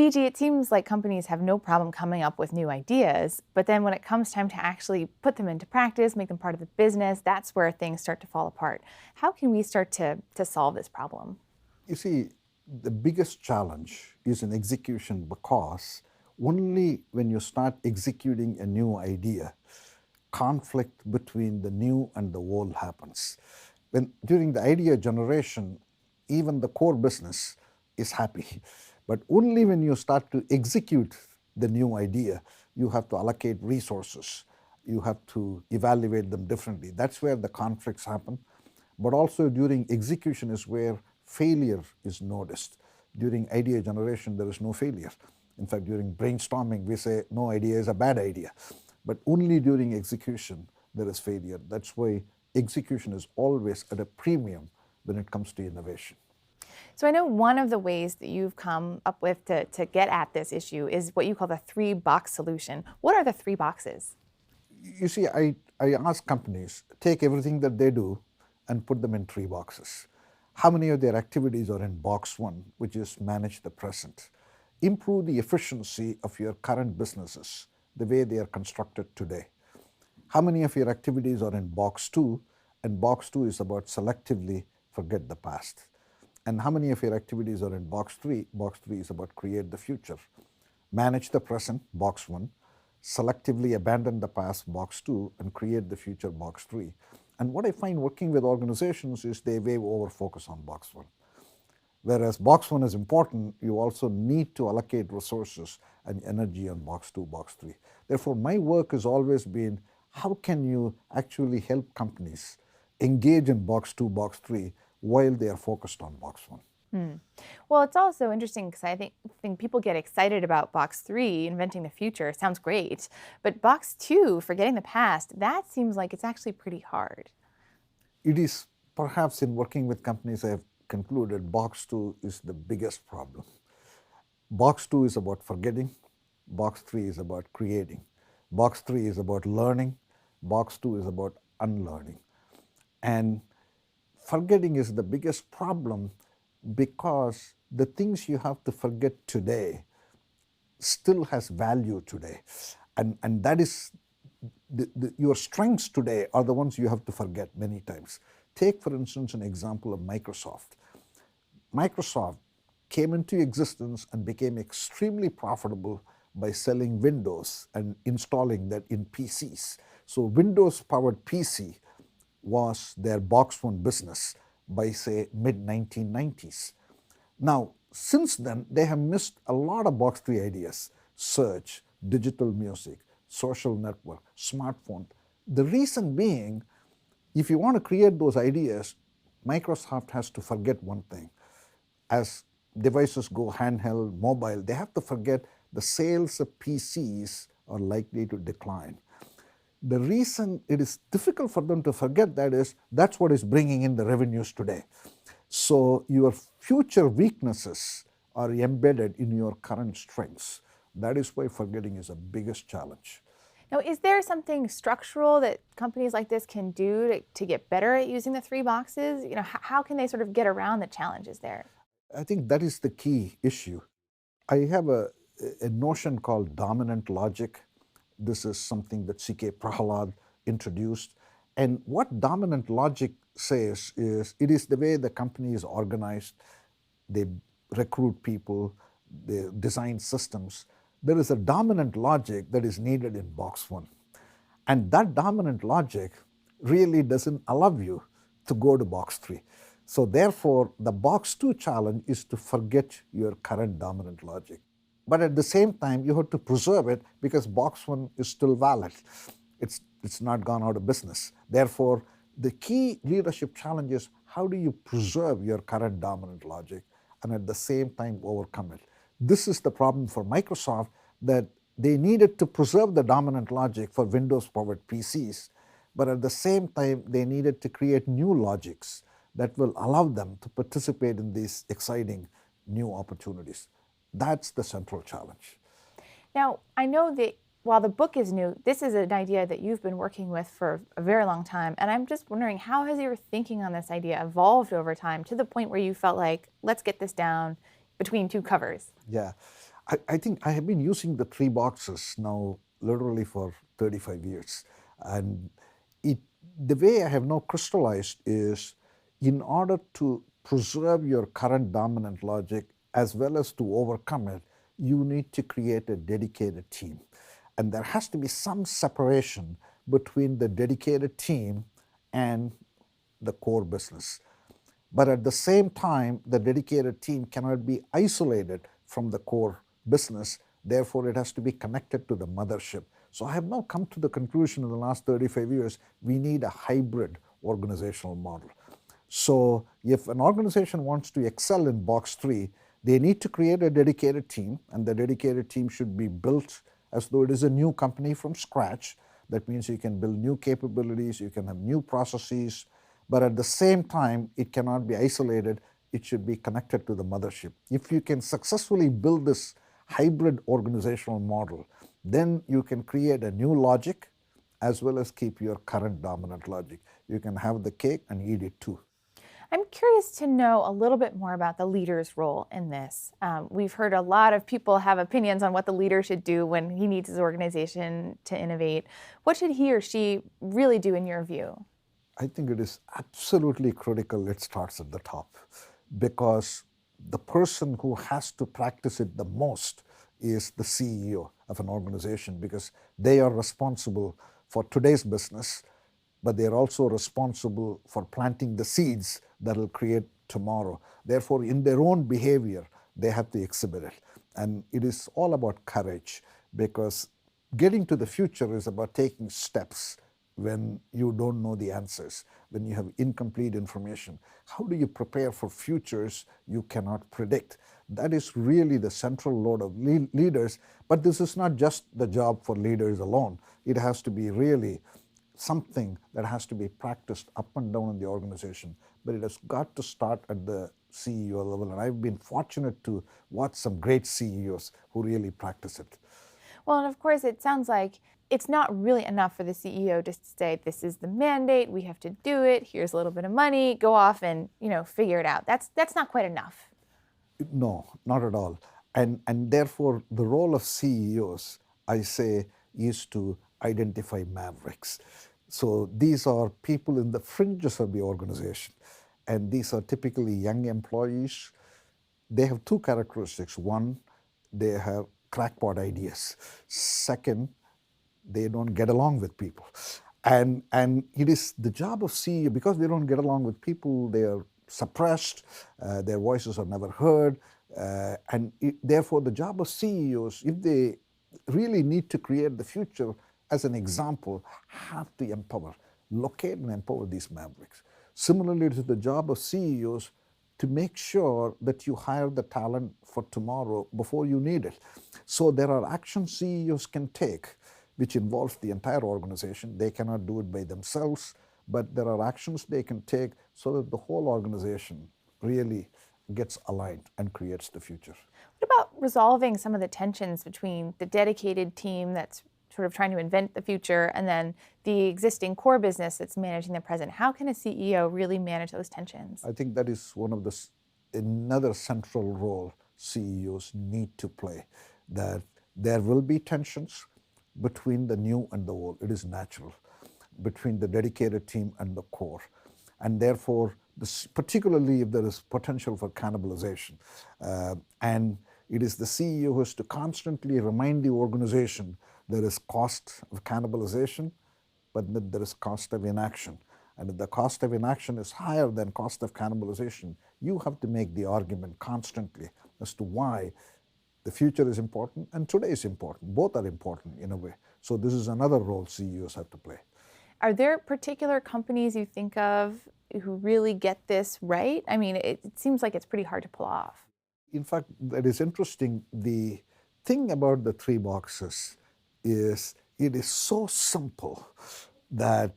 VG, it seems like companies have no problem coming up with new ideas, but then when it comes time to actually put them into practice, make them part of the business, that's where things start to fall apart. How can we start to solve this problem? You see, the biggest challenge is in execution because only when you start executing a new idea, conflict between the new and the old happens. When during the idea generation, even the core business is happy. But only when you start to execute the new idea, you have to allocate resources. You have to evaluate them differently. That's where the conflicts happen. But also during execution is where failure is noticed. During idea generation, there is no failure. In fact, during brainstorming, we say no idea is a bad idea. But only during execution, there is failure. That's why execution is always at a premium when it comes to innovation. So I know one of the ways that you've come up with to get at this issue is what you call the three-box solution. What are the three boxes? You see, I ask companies, take everything that they do and put them in three boxes. How many of their activities are in box one, which is manage the present? Improve the efficiency of your current businesses, the way they are constructed today. How many of your activities are in box two? And box two is about selectively forget the past. And how many of your activities are in box three? Box three is about create the future. Manage the present, box one. Selectively abandon the past, box two, and create the future, box three. And what I find working with organizations is they way over focus on box one. Whereas box one is important, you also need to allocate resources and energy on box two, box three. Therefore, my work has always been how can you actually help companies engage in box two, box three while they are focused on box one. Hmm. Well, it's also interesting because I think people get excited about box three, inventing the future. Sounds great. But box two, forgetting the past, that seems like it's actually pretty hard. It is perhaps in working with companies, I have concluded box two is the biggest problem. Box two is about forgetting, box three is about creating, box three is about learning, box two is about unlearning. And forgetting is the biggest problem because the things you have to forget today still has value today. And that is your strengths today are the ones you have to forget many times. Take, for instance, an example of Microsoft. Microsoft came into existence and became extremely profitable by selling Windows and installing that in PCs. So Windows-powered PC was their box one business by, say, mid-1990s. Now, since then, they have missed a lot of box three ideas: search, digital music, social network, smartphone. The reason being, if you want to create those ideas, Microsoft has to forget one thing. As devices go handheld, mobile, they have to forget the sales of PCs are likely to decline. The reason it is difficult for them to forget that is that's what is bringing in the revenues today. So your future weaknesses are embedded in your current strengths. That is why forgetting is the biggest challenge. Now, is there something structural that companies like this can do to get better at using the three boxes? How can they sort of get around the challenges there? I think that is the key issue. I have a notion called dominant logic. This is something that C.K. Prahalad introduced. And what dominant logic says is it is the way the company is organized. They recruit people, they design systems. There is a dominant logic that is needed in box one. And that dominant logic really doesn't allow you to go to box three. So therefore, the box two challenge is to forget your current dominant logic. But at the same time, you have to preserve it because box one is still valid. It's not gone out of business. Therefore, the key leadership challenge is how do you preserve your current dominant logic and at the same time overcome it? This is the problem for Microsoft, that they needed to preserve the dominant logic for Windows-powered PCs, but at the same time, they needed to create new logics that will allow them to participate in these exciting new opportunities. That's the central challenge. Now, I know that while the book is new, this is an idea that you've been working with for a very long time. And I'm just wondering, how has your thinking on this idea evolved over time to the point where you felt like, let's get this down between two covers? Yeah, I think I have been using the three boxes now literally for 35 years. And it, the way I have now crystallized is in order to preserve your current dominant logic as well as to overcome it, you need to create a dedicated team. And there has to be some separation between the dedicated team and the core business. But at the same time, the dedicated team cannot be isolated from the core business. Therefore, it has to be connected to the mothership. So I have now come to the conclusion in the last 35 years, we need a hybrid organizational model. So if an organization wants to excel in box three, they need to create a dedicated team, and the dedicated team should be built as though it is a new company from scratch. That means you can build new capabilities, you can have new processes, but at the same time, it cannot be isolated. It should be connected to the mothership. If you can successfully build this hybrid organizational model, then you can create a new logic as well as keep your current dominant logic. You can have the cake and eat it too. I'm curious to know a little bit more about the leader's role in this. We've heard a lot of people have opinions on what the leader should do when he needs his organization to innovate. What should he or she really do in your view? I think it is absolutely critical it starts at the top, because the person who has to practice it the most is the CEO of an organization, because they are responsible for today's business, but they are also responsible for planting the seeds that will create tomorrow. Therefore, in their own behavior, they have to exhibit it. And it is all about courage, because getting to the future is about taking steps when you don't know the answers, when you have incomplete information. How do you prepare for futures you cannot predict? That is really the central load of leaders. But this is not just the job for leaders alone. It has to be really something that has to be practiced up and down in the organization. But it has got to start at the CEO level. And I've been fortunate to watch some great CEOs who really practice it. Well, and of course, it sounds like it's not really enough for the CEO just to say, this is the mandate, we have to do it, here's a little bit of money, go off and, figure it out. That's not quite enough. No, not at all. And therefore, the role of CEOs, I say, is to identify mavericks. So these are people in the fringes of the organization. And these are typically young employees. They have two characteristics. One, they have crackpot ideas. Second, they don't get along with people. And it is the job of CEO, because they don't get along with people, they are suppressed, their voices are never heard, therefore the job of CEOs, if they really need to create the future, as an example, have to empower, locate and empower these mavericks. Similarly, it is the job of CEOs to make sure that you hire the talent for tomorrow before you need it. So there are actions CEOs can take which involves the entire organization. They cannot do it by themselves, but there are actions they can take so that the whole organization really gets aligned and creates the future. What about resolving some of the tensions between the dedicated team that's sort of trying to invent the future and then the existing core business that's managing the present? How can a CEO really manage those tensions? I think that is one of another central role CEOs need to play, that there will be tensions between the new and the old. It is natural, between the dedicated team and the core. And therefore, particularly if there is potential for cannibalization. And it is the CEO who has to constantly remind the organization there is cost of cannibalization, but that there is cost of inaction. And if the cost of inaction is higher than cost of cannibalization, you have to make the argument constantly as to why the future is important and today is important. Both are important in a way. So this is another role CEOs have to play. Are there particular companies you think of who really get this right? I mean, it seems like it's pretty hard to pull off. In fact, that is interesting. The thing about the three boxes is it is so simple that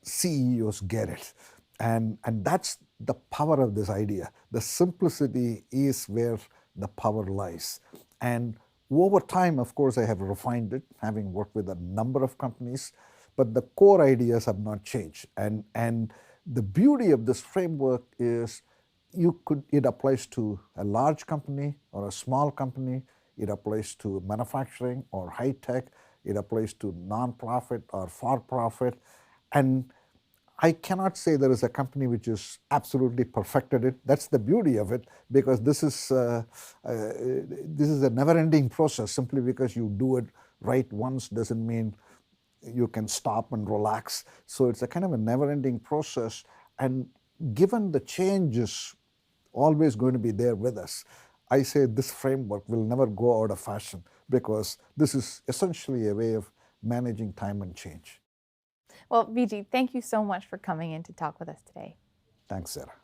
CEOs get it. And that's the power of this idea. The simplicity is where the power lies. And over time, of course, I have refined it, having worked with a number of companies, but the core ideas have not changed. And the beauty of this framework is it applies to a large company or a small company. It applies to manufacturing or high tech. It applies to nonprofit or for profit. And I cannot say there is a company which is absolutely perfected it. That's the beauty of it, because this is a never-ending process. Simply because you do it right once doesn't mean you can stop and relax. So it's a kind of a never-ending process. And given the change is always going to be there with us, I say this framework will never go out of fashion, because this is essentially a way of managing time and change. Well, Vijay, thank you so much for coming in to talk with us today. Thanks, Sarah.